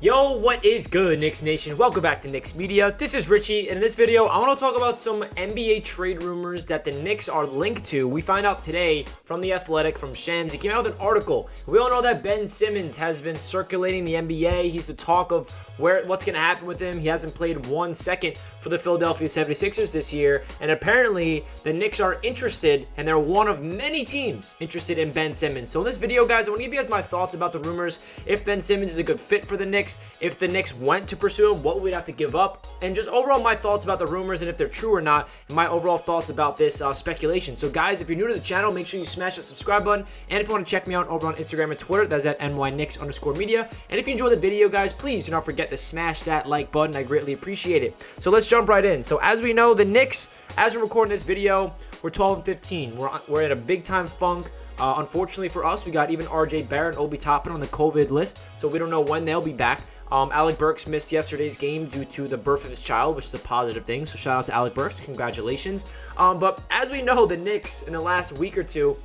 Yo, what is good, Knicks Nation? Welcome back to Knicks Media. This is Richie, and in this video, I want to talk about some NBA trade rumors that the Knicks are linked to. We find out today from The Athletic, from Shams. He came out with an article. We all know that Ben Simmons has been circulating the NBA. He's the talk of what's going to happen with him. He hasn't played 1 second for the Philadelphia 76ers this year, and apparently the Knicks are interested, and they're one of many teams interested in Ben Simmons. So in this video, guys, I want to give you guys my thoughts about the rumors, if Ben Simmons is a good fit for the Knicks, if the Knicks went to pursue him, what we'd have to give up, and just overall my thoughts about the rumors and if they're true or not, and my overall thoughts about this speculation. So guys, if you're new to the channel, make sure you smash that subscribe button, and if you want to check me out over on Instagram and Twitter, that's at NYKnicks_media. And if you enjoyed the video, guys, please do not forget to smash that like button. I greatly appreciate it. So let's jump right in. So as we know, the Knicks, as we're recording this video, we're 12-15. We're in a big time funk. Unfortunately for us, we got even RJ Barrett and Obi Toppin on the COVID list, so we don't know when they'll be back. Alec Burks missed yesterday's game due to the birth of his child, which is a positive thing, so shout out to Alec Burks. Congratulations. But as we know, the Knicks in the last week or two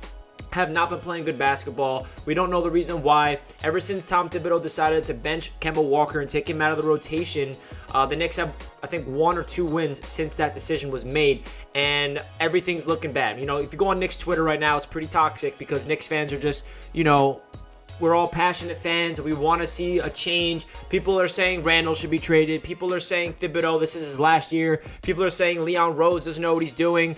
have not been playing good basketball. We don't know the reason why. Ever since Tom Thibodeau decided to bench Kemba Walker and take him out of the rotation, the Knicks have, I think, 1 or 2 wins since that decision was made, and everything's looking bad. You know, if you go on Knicks Twitter right now, it's pretty toxic because Knicks fans are just, you know, we're all passionate fans. We want to see a change. People are saying Randall should be traded. People are saying Thibodeau, this is his last year. People are saying Leon Rose doesn't know what he's doing.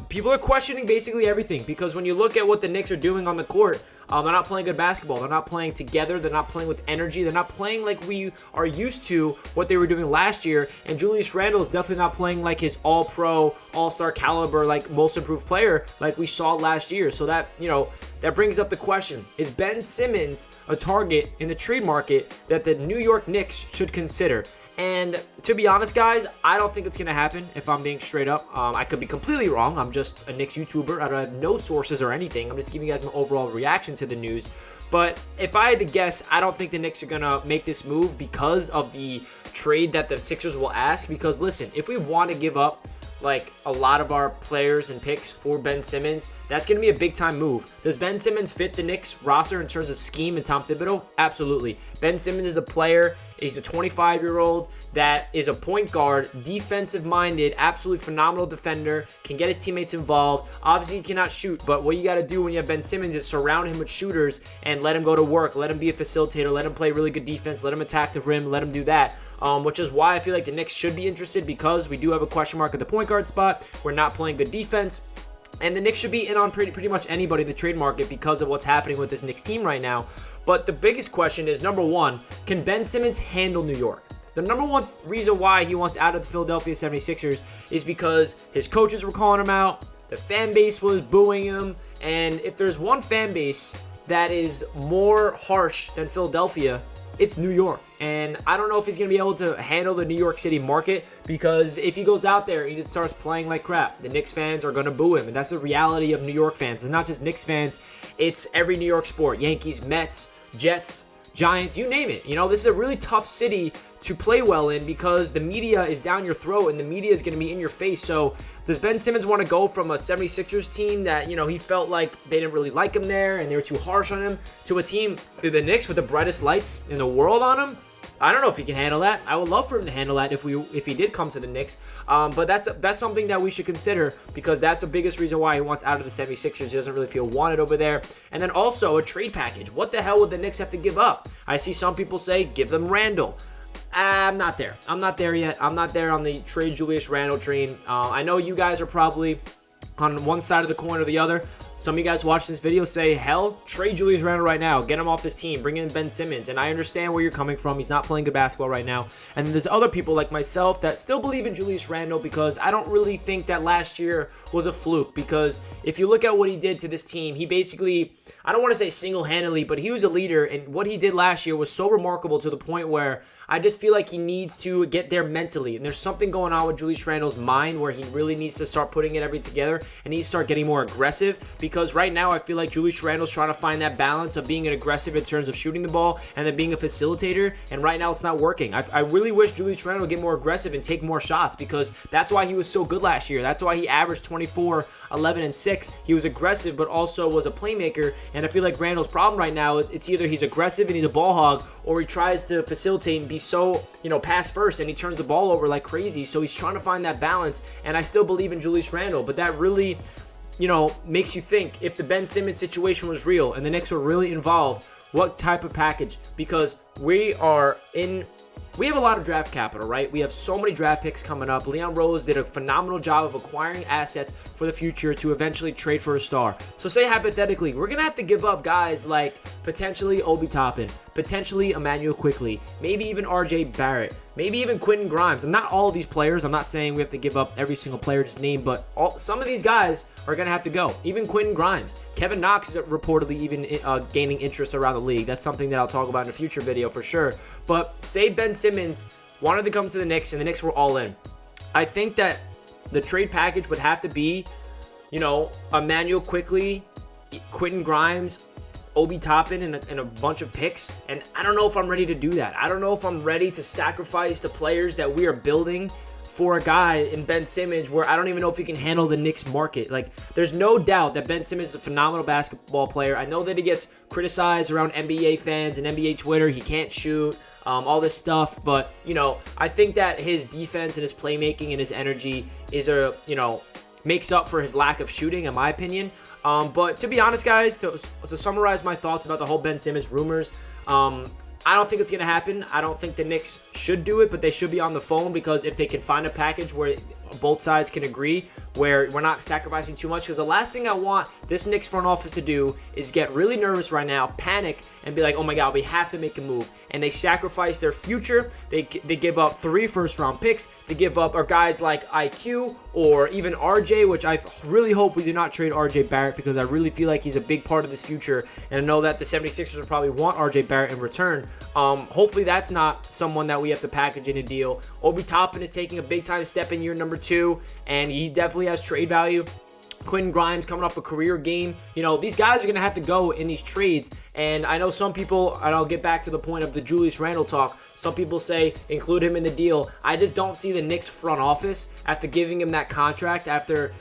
People are questioning basically everything because when you look at what the Knicks are doing on the court, they're not playing good basketball. They're not playing together. They're not playing with energy. They're not playing like we are used to what they were doing last year. And Julius Randle is definitely not playing like his all-pro, all-star caliber, like most improved player like we saw last year. So that, you know, that brings up the question, is Ben Simmons a target in the trade market that the New York Knicks should consider? And to be honest, guys, I don't think it's going to happen, if I'm being straight up. I could be completely wrong. I'm just a Knicks YouTuber. I don't have no sources or anything. I'm just giving you guys my overall reaction to the news. But if I had to guess, I don't think the Knicks are going to make this move because of the trade that the Sixers will ask. Because, listen, if we want to give up like a lot of our players and picks for Ben Simmons, that's going to be a big time move. Does Ben Simmons fit the Knicks roster in terms of scheme and Tom Thibodeau? Absolutely. Ben Simmons is a player. He's a 25-year-old that is a point guard, defensive minded, absolutely phenomenal defender, can get his teammates involved. Obviously, he cannot shoot, but what you got to do when you have Ben Simmons is surround him with shooters and let him go to work, let him be a facilitator, let him play really good defense, let him attack the rim, let him do that. Which is why I feel like the Knicks should be interested, because we do have a question mark at the point guard spot. We're not playing good defense. And the Knicks should be in on pretty much anybody in the trade market because of what's happening with this Knicks team right now. But the biggest question is, number one, can Ben Simmons handle New York? The number one reason why he wants out of the Philadelphia 76ers is because his coaches were calling him out, the fan base was booing him, and if there's one fan base that is more harsh than Philadelphia, it's New York. And I don't know if he's going to be able to handle the New York City market, because if he goes out there and he just starts playing like crap, the Knicks fans are going to boo him. And that's the reality of New York fans. It's not just Knicks fans. It's every New York sport. Yankees, Mets, Jets, Giants, you name it. You know, this is a really tough city to play well in because the media is down your throat and the media is going to be in your face. So does Ben Simmons want to go from a 76ers team that, you know, he felt like they didn't really like him there and they were too harsh on him, to a team, the Knicks, with the brightest lights in the world on him? I don't know if he can handle that. I would love for him to handle that if he did come to the Knicks. But that's something that we should consider, because that's the biggest reason why he wants out of the 76ers. He doesn't really feel wanted over there. And then also a trade package. What the hell would the Knicks have to give up? I see some people say give them Randall. I'm not there. I'm not there yet. I'm not there on the trade Julius Randle train. I know you guys are probably on one side of the coin or the other. Some of you guys watching this video say, hell, trade Julius Randle right now. Get him off this team. Bring in Ben Simmons. And I understand where you're coming from. He's not playing good basketball right now. And then there's other people like myself that still believe in Julius Randle, because I don't really think that last year was a fluke. Because if you look at what he did to this team, he basically, I don't want to say single-handedly, but he was a leader. And what he did last year was so remarkable, to the point where I just feel like he needs to get there mentally. And there's something going on with Julius Randle's mind where he really needs to start putting it everything together and needs to start getting more aggressive, because right now I feel like Julius Randle's trying to find that balance of being an aggressive in terms of shooting the ball and then being a facilitator, and right now it's not working. I really wish Julius Randle would get more aggressive and take more shots, because that's why he was so good last year. That's why he averaged 24, 11, and 6. He was aggressive, but also was a playmaker, and I feel like Randle's problem right now is it's either he's aggressive and he's a ball hog, or he tries to facilitate and be so, pass first, and he turns the ball over like crazy. So he's trying to find that balance, and I still believe in Julius Randle, but that really, makes you think, if the Ben Simmons situation was real and the Knicks were really involved, what type of package? Because we have a lot of draft capital, right? We have so many draft picks coming up. Leon Rose did a phenomenal job of acquiring assets for the future to eventually trade for a star. So say hypothetically, we're going to have to give up guys like potentially Obi Toppin, potentially Emmanuel Quickley, maybe even RJ Barrett, maybe even Quentin Grimes. And not all of these players. I'm not saying we have to give up every single player just named, but some of these guys are going to have to go. Even Quentin Grimes. Kevin Knox is reportedly even gaining interest around the league. That's something that I'll talk about in a future video for sure. But say Ben Simmons wanted to come to the Knicks and the Knicks were all in. I think that the trade package would have to be, Emmanuel Quickley, Quentin Grimes, Obi Toppin, and a bunch of picks. And I don't know if I'm ready to do that. I don't know if I'm ready to sacrifice the players that we are building for a guy in Ben Simmons where I don't even know if he can handle the Knicks market. Like, there's no doubt that Ben Simmons is a phenomenal basketball player. I know that he gets criticized around NBA fans and NBA Twitter. He can't shoot, all this stuff. But, I think that his defense and his playmaking and his energy is makes up for his lack of shooting, in my opinion. But to be honest, guys, to summarize my thoughts about the whole Ben Simmons rumors, I don't think it's going to happen. I don't think the Knicks should do it, but they should be on the phone, because if they can find a package where both sides can agree, where we're not sacrificing too much, because the last thing I want this Knicks front office to do is get really nervous right now, panic, and be like, oh my God, we have to make a move. And they sacrifice their future. They give up 3 first-round picks. They give up guys like IQ or even RJ, which I really hope we do not trade RJ Barrett, because I really feel like he's a big part of this future. And I know that the 76ers will probably want RJ Barrett in return. Hopefully that's not someone that we have to package in a deal. Obi Toppin is taking a big-time step in year number 2, and he definitely has trade value. Quentin Grimes coming off a career game. These guys are going to have to go in these trades. And I know some people, and I'll get back to the point of the Julius Randle talk, some people say include him in the deal. I just don't see the Knicks front office, after giving him that contract, after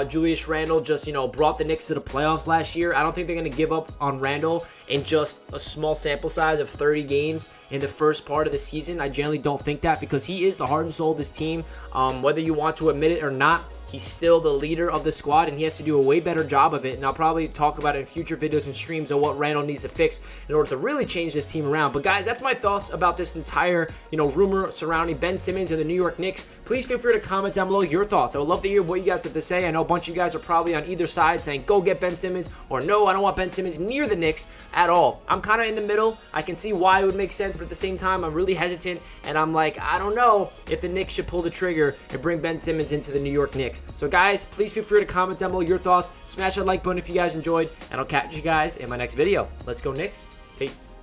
Julius Randle just, brought the Knicks to the playoffs last year. I don't think they're going to give up on Randle in just a small sample size of 30 games in the first part of the season. I generally don't think that, because he is the heart and soul of this team. Whether you want to admit it or not, he's still the leader of the squad, and he has to do a way better job of it. And I'll probably talk about it in future videos and streams on what Randle needs to fix in order to really change this team around. But guys, that's my thoughts about this entire, rumor surrounding Ben Simmons and the New York Knicks. Please feel free to comment down below your thoughts. I would love to hear what you guys have to say. I know a bunch of you guys are probably on either side saying, go get Ben Simmons, or no, I don't want Ben Simmons near the Knicks at all. I'm kind of in the middle. I can see why it would make sense, but at the same time, I'm really hesitant, and I'm like, I don't know if the Knicks should pull the trigger and bring Ben Simmons into the New York Knicks. So guys, please feel free to comment down below your thoughts. Smash that like button if you guys enjoyed, and I'll catch you guys in my next video. Let's go Knicks. Peace.